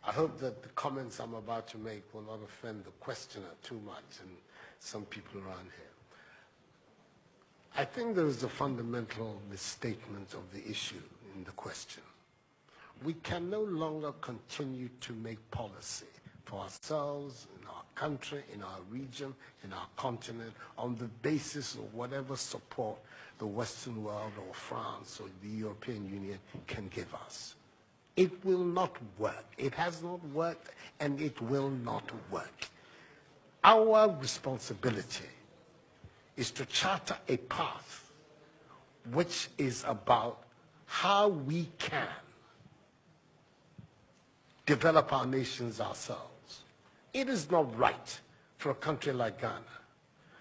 I hope that the comments I'm about to make will not offend the questioner too much and some people around here. I think there is a fundamental misstatement of the issue in the question. We can no longer continue to make policy for ourselves, in our country, in our region, in our continent, on the basis of whatever support the Western world or France or the European Union can give us. It will not work. It has not worked, and it will not work. Our responsibility is to charter a path which is about how we can develop our nations ourselves. It is not right for a country like Ghana,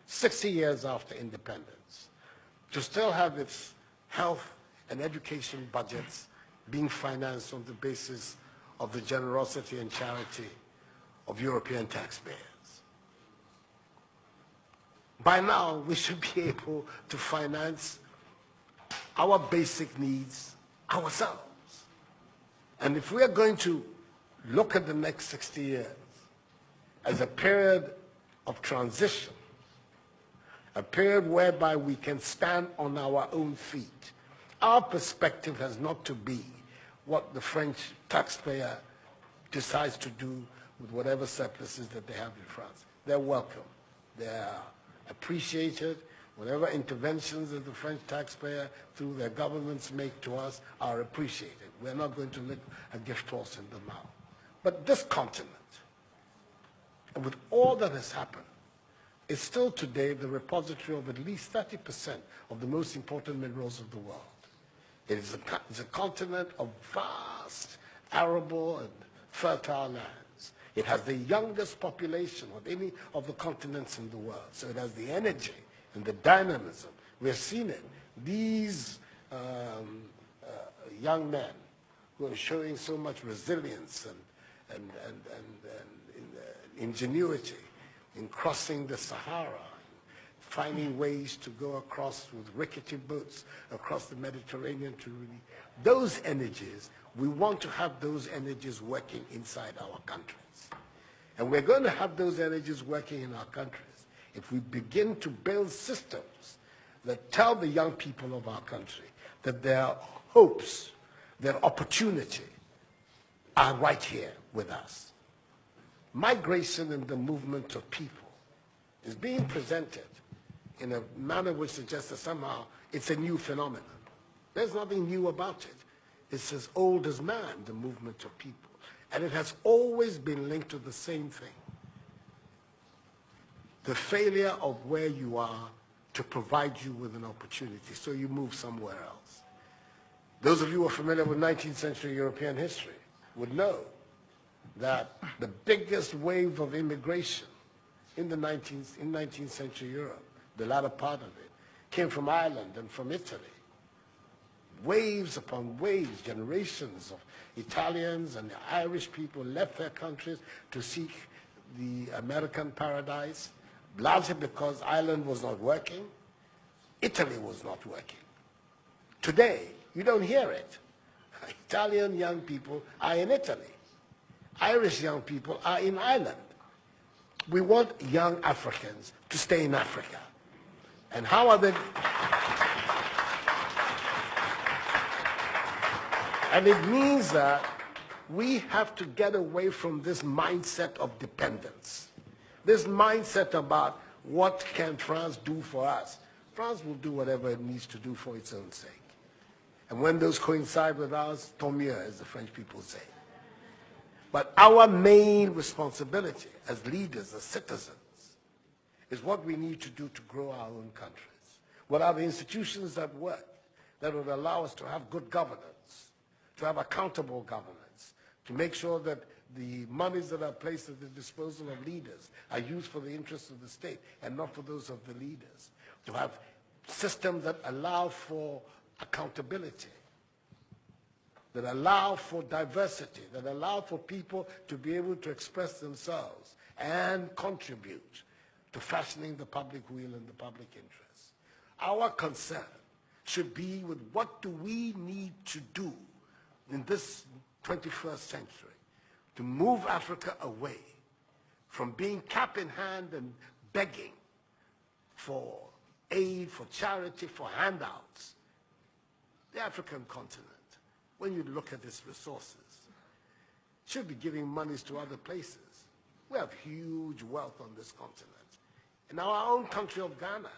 60 years after independence, to still have its health and education budgets being financed on the basis of the generosity and charity of European taxpayers. By now, we should be able to finance our basic needs ourselves. And if we are going to look at the next 60 years as a period of transition, a period whereby we can stand on our own feet, our perspective has not to be what the French taxpayer decides to do with whatever surpluses that they have in France. They're welcome. They're appreciated. Whatever interventions that the French taxpayer through their governments make to us are appreciated. We're not going to lick a gift horse in the mouth. But this continent, and with all that has happened, is still today the repository of at least 30% of the most important minerals of the world. It's a continent of vast, arable and fertile lands. It has the youngest population of any of the continents in the world. So it has the energy and the dynamism. We have seen it. These young men who are showing so much resilience and ingenuity in crossing the Sahara, finding ways to go across with rickety boats across the Mediterranean to really, those energies, we want to have those energies working inside our countries. And we're going to have those energies working in our countries if we begin to build systems that tell the young people of our country that their hopes, their opportunity are right here with us. Migration and the movement of people is being presented in a manner which suggests that somehow it's a new phenomenon. There's nothing new about it. It's as old as man, the movement of people. And it has always been linked to the same thing. The failure of where you are to provide you with an opportunity, so you move somewhere else. Those of you who are familiar with 19th century European history would know that the biggest wave of immigration in 19th century Europe, the latter part of it, came from Ireland and from Italy. Waves upon waves, generations of Italians and Irish people left their countries to seek the American paradise, largely because Ireland was not working, Italy was not working. Today, you don't hear it. Italian young people are in Italy. Irish young people are in Ireland. We want young Africans to stay in Africa. And how are they? And it means that we have to get away from this mindset of dependence. This mindset about what can France do for us. France will do whatever it needs to do for its own sake. And when those coincide with ours, tant mieux, as the French people say. But our main responsibility as leaders, as citizens, is what we need to do to grow our own countries. What are the institutions that work, that would allow us to have good governance, to have accountable governance, to make sure that the monies that are placed at the disposal of leaders are used for the interests of the state and not for those of the leaders, to have systems that allow for accountability, that allow for diversity, that allow for people to be able to express themselves and contribute to fashioning the public will and the public interest. Our concern should be with what do we need to do in this 21st century to move Africa away from being cap in hand and begging for aid, for charity, for handouts. The African continent, when you look at its resources, should be giving monies to other places. We have huge wealth on this continent, in our own country of Ghana.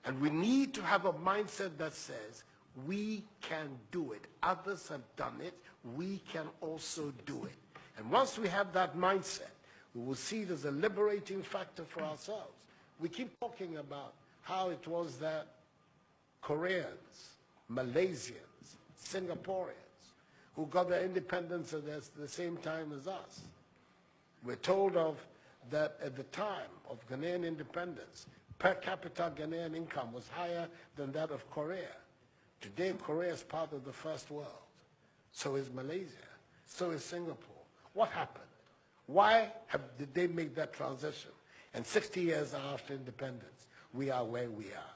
And we need to have a mindset that says, we can do it. Others have done it. We can also do it. And once we have that mindset, we will see it as a liberating factor for ourselves. We keep talking about how it was that Koreans, Malaysians, Singaporeans, who got their independence at the same time as us. We're told of that at the time of Ghanaian independence, per capita Ghanaian income was higher than that of Korea. Today, Korea is part of the first world. So is Malaysia. So is Singapore. What happened? Why did they make that transition? And 60 years after independence, we are where we are.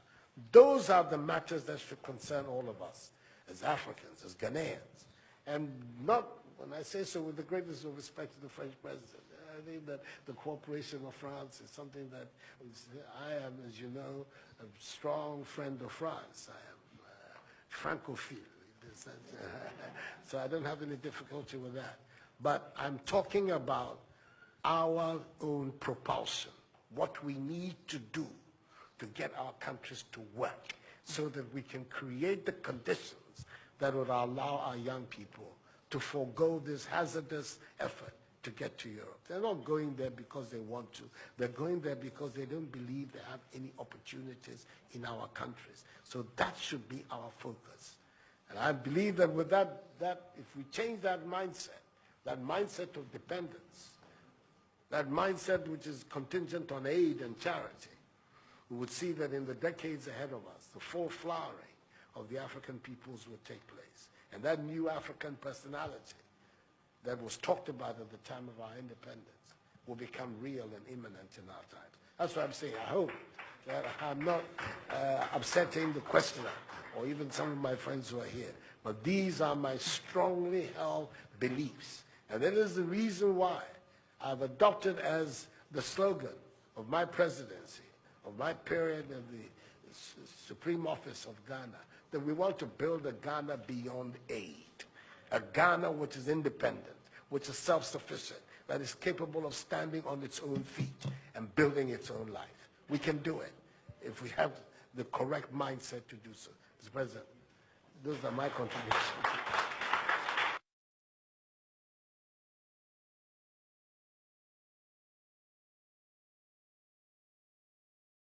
Those are the matters that should concern all of us as Africans, as Ghanaians. And not, when I say so, with the greatest of respect to the French president. I think that the cooperation of France is something that I am, as you know, a strong friend of France. I am Francophile. So I don't have any difficulty with that. But I'm talking about our own propulsion, what we need to do to get our countries to work so that we can create the conditions that would allow our young people to forego this hazardous effort to get to Europe. They're not going there because they want to. They're going there because they don't believe they have any opportunities in our countries. So that should be our focus. And I believe that with that if we change that mindset of dependence, that mindset which is contingent on aid and charity, we would see that in the decades ahead of us, the full flowering of the African peoples would take place. And that new African personality that was talked about at the time of our independence will become real and imminent in our time. That's what I'm saying. I hope that I'm not upsetting the questioner or even some of my friends who are here. But these are my strongly held beliefs. And that is the reason why I've adopted as the slogan of my presidency, of my period of the Supreme Office of Ghana, that we want to build a Ghana beyond aid, a Ghana which is independent, which is self-sufficient, that is capable of standing on its own feet and building its own life. We can do it if we have the correct mindset to do so. Mr. President, those are my contributions.